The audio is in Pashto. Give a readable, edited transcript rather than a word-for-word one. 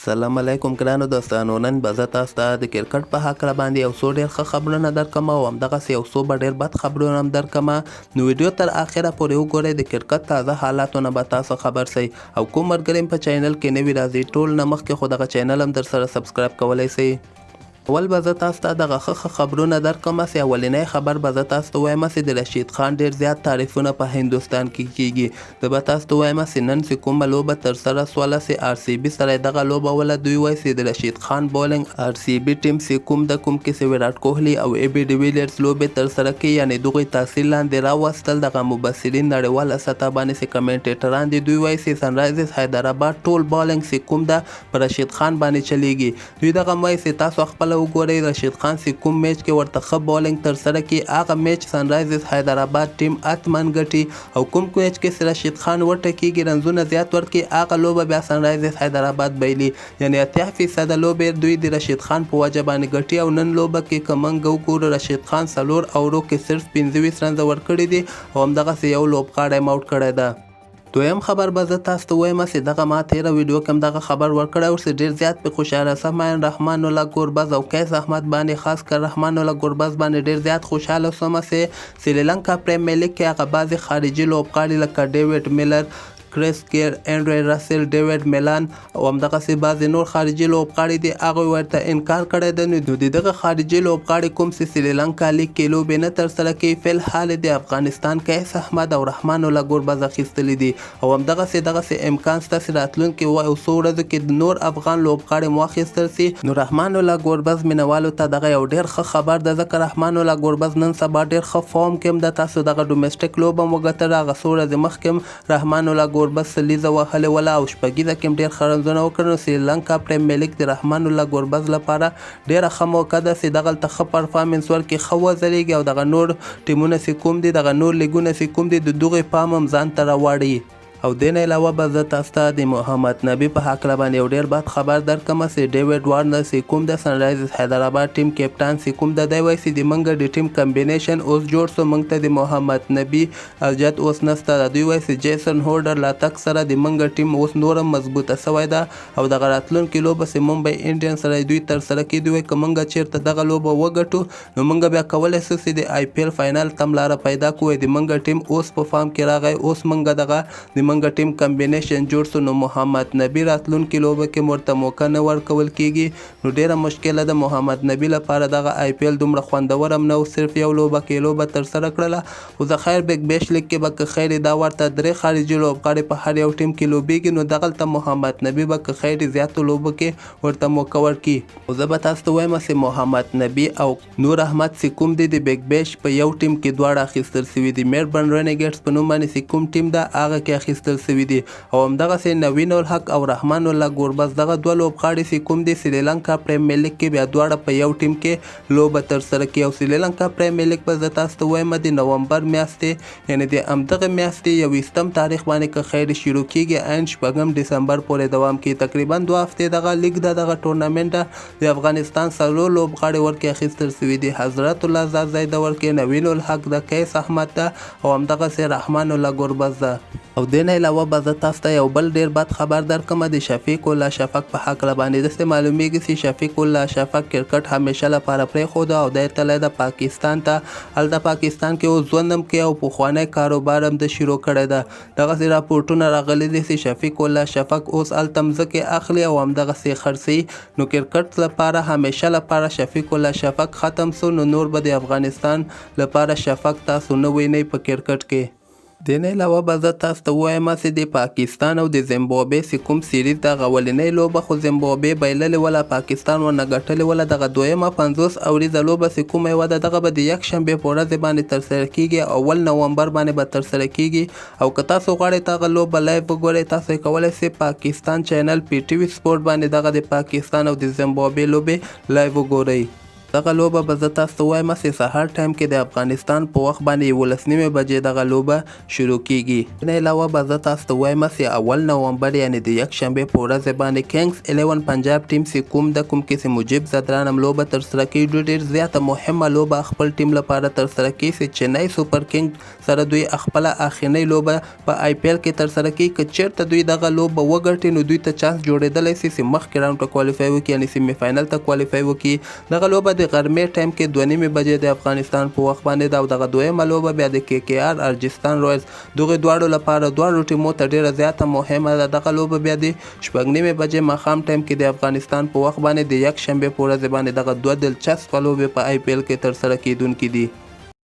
سلام علیکم ګرانو دوستانو، نن به زه تاسو ته د کرکټ په هکله باندې یو څو ډېر ښه خبرونه درکوم او همدغسې یو څو به ډېر بد خبرونه هم درکوم. نو ویډیو تر اخره پورې وګورئ. د کرکټ تازه حالاتو نه به تاسو خبر سئ او کوم ملګري په چینل کې نوي راځي ټول نه مخکې خو دغه چینل هم در سره سبسکرایب کولی سئ. اول به زه تاسو ته دغه ښه خبرونه درکوم. اولنی خبر به زه تاسو ته وایم چې د رشید خان ډېر زیات تعریفونه په هندوستان کې کیږي. زه به تاسو ته وایم چې نن چې کومه لوبه ترسره سوله چې آر سی بي سره دغه لوبه وله دوی وایي چې د رشید خان بولینګ آر سی بي ټیم چې کوم کې چې ویراټ کوهلي او ای بي ډیویلیرز لوبې ترسره کوي، یعنې دغوی تاثیر لاندې راوستل. دغه مبصرین نړیواله سطح باندې چې کمنټیټران دي دوی وایي چې سنرایزرز حیدرآباد ټول بولینګ چې کوم ده په رشید خان باندې چلیږي. دوی دغه وایي چې تاسو خپله وګورئ رشید خان چې کوم میچ کې ورته ښه بولینګ ترسره کړي هغه میچ سنرایزرز حیدرآباد ټیم اتمن ګټي، او کوم میچ کې چې رشید خان وټکیږي رنزونه زیات ورکړي هغه لوبه بیا سنرایزرز حیدرآباد بایلي. یعنې 80% لوبې دوی د رشید خان په وجه باندې ګټي. او نن لوبه کې که موږ وګورو رشید خان 4 اوورو کې صرف 25 رنزه ورکړي دي او همدغسې یو لوبغاړی هم آوټ کړی ده. دویم خبر به زه تاسو ته وایم چې دغه ما تېره ویډیو کې هم دغه خبر ورکړی و چې ډېر زیات پې خوشحاله سوم. رحمان الله ګوربز او قیس احمد باندې، خاص کر رحمان الله ګوربز باندې ډېر زیات خوشحاله سوم چې سریلانکا پریمیر لیګ کې هغه بعضې خارجي لوبغاړي لکه ډیوډ میلر، کریس گیر، انډری راسل، ډیوډ میلان او همدغسې بعضې نور خارجي لوبغاړي دي هغوی ورته انکار کړی ده. نو د دغه خارجي لوبغاړي کوم چې سریلانکا لیګ کې لوبې نه ترسره کوي فلحال د افغانستان قیس احمد او رحمان الله ګوربز اخیستلی دي، او همدغسې امکان شته چې راتلونکي یو څو ورځو کې د نور افغان لوبغاړي مو واخیستل سي. نو رحمان الله ګوربز مینوالو ته دغه یو ډېر ښه خبر ده، ځکه رحمان الله ګوربز نن سبا ډېر ښه فارم کې هم ده. تاسو دغه ډومسټیک لوبه هم وګټله، هغه څو ورځې مخکې هم رحمان الله ګوربز سلیزه وهلې وله او شپږیزه کې هم ډېر ښه رنزونه وکړل. نو سریلانکا پریمیر لیګ د رحمان الله ګوربز لپاره ډېره ښه موقع ده چې دغلته ښه پرفارمنس ورکړي، ښه وځلېږي او دغه نور ټیمونه چې کوم دي، دغه نور لیګونه چې کوم دي، د دغوی پام هم ځان ته راواړي. او دې نه علاوه به زه تاسو ته د محمد نبي په هکله باندې یو ډېر بد خبر درکوم چې ډیوډ وارنر چې کوم د سنرایزرز حیدرآباد ټیم کیپټن چې کوم دی وایي چې د موږ د ټیم کمبینیشن اوس جوړ سو، موږ ته د محمد نبي الجت اوس نسته. دوی وایي چې جیسن هورډر لاتک سره د موږ ټیم اوس نور هم مضبوطه سوی ده او دغه راتلونکې لوبه چې ممبئی انډین سره دوی ترسره کوي، دوی وایي که موږ چېرته دغه لوبه وګټو نو موږ بیا کولی سو چې د آی پی ایل فاینل ته هم لاره پیدا کړو. د موږ ټیم اوس په فارم کې راغی، اوس موږ دغه د موږ ټیم کمبینیشن جوړ سو. نو محمد نبي راتلونکي لوبه کې ورته موقع نه ورکول کیږي، نو ډیره مشکله ده محمد نبي لپاره. دغه آی پی ایل دومره خوندور هم نه و، صرف یو لوبه کې لوبه ترسره کړله. خو د خیر بیگ بیش لیګ کې به که خیر دا ورته 3 خارجي لوبغاړي په هر یو ټیم کې لوبیږي، نو دغلته محمد نبي به که خیر زیاتو لوبو کې ورته موقع ورکړي. او زه به تاسو ته وایم چې محمد نبي او نور احمد چې کوم دي د بیگ بیش په یو ټیم کې دواړه اخیستل سوي دي. میلبرن رینیګیټس په نوم باندې چې کوم ټیم ده هغه کې اخیستل سوي دي، او همدغسې نوین الحق او رحمان الله ګوربز دغه دوه لوبغاړي چې کوم دي سریلانکا پریمیر لیګ کې بیا دواړه په یو ټیم کې لوبه ترسره کوي. او سریلانکا پریمیر لیګ به زه تاسو ته وایم د نومبر میاشتې، یعنې د همدغه میاشتې 21 تاریخ باندې که خیر شروع کیږي عین 4 ډسمبر پورې دوام کوي. تقریبا 2 هفتې دغه لیګ ده، دغه ټورنمنټ د افغانستان 4 لوبغاړي ورکې اخیستل سوي دي. حضرت الله زازی د ورکې، نوین الحق د قیس احمد ده او همدغسې رحمان الله ګوربز ده. او دې نه علاوه به زه تاسو ته یو بل ډېر بد خبر درکوم د شفیق الله شفق په هکله باندې. داسې معلومیږي چې شفیق الله شفق کرکټ همیشه لپاره پرېښوده او دی تللی د پاکستان ته. هلته پاکستان کې اوس ژوند هم کوي او پخوانی کاروبار هم د شروع کړی ده. دغسې راپورټونه راغلي دي چې شفیق الله شفق اوس هلته مځکې اخلي او همدغسې خرڅوي. نو کرکټ لپاره همیشه لپاره شفیق الله شفق ختم سو، نو نور به د افغانستان لپاره شفق تاسو نه وینئ په کرکټ کې. دې نه علاوه به زه تاسو ته وایم چې د پاکستان او د زیمبابوې چې کوم سیریز دغه اولنۍ لوبه خو زیمبابوې بایللې وله، پاکستان ورنه ګټلې وله. دغه دویمه 50 اوریزه لوبه چې کومه یوه ده دغه به د یکشنبې په ورځې باندې ترسره کیږي، 1 نومبر باندې به ترسره کیږي. او که تاسو غواړئ دغه لوبه لایو وګورئ تاسو یې کولی سئ پاکستان چینل پی ټي وي سپورټ باندې دغه د پاکستان او د زیمبابوې لوبې لایو وګورئ. دغه لوبه به زه تاسو ته وایم چې سهار ټایم کې د افغانستان په وخت باندې 11 بجې دغه لوبه شروع کیږي. نه علاوه به زه تاسو ته وایم چې اول نومبر یعنی د یکشنبې په ورځ باندې کینګز 11 پنجاب ټیم چې کوم کې چې مجيب زدران هم لوبه ترسره کوي. ډېر زیاته مهمه لوبه خپل ټیم لپاره ترسره کوي چې چنای سوپر کینګ سره دوی خپل اخرنۍ لوبه په آی پی ایل کې ترسره کوي. که چیرته دوی دغه لوبه وګټي نو دوی ته چانس جوړېدلی شي چې مخکې راوند ته کوالیفای وکړي یعنی سیمی فاینل ته کوالیفای وکړي. دغه لوبه د غرمې ټایم کې 2:30 بجې د افغانستان په وخت باندې ده او دغه دویمه لوبه بیا د کې کې آر ارجستان رویلز دغه دواړو لپاره دواړو ټیمو ته ډېره زیاته مهمه ده. دغه لوبه بیا د 6:30 بجې ماښام ټایم کې د افغانستان په وخت باندې د یکشنبې په ورځ باندې دغه دوه دلچسپه لوبې په آی پی ایل کې ترسره کیدونکې دي.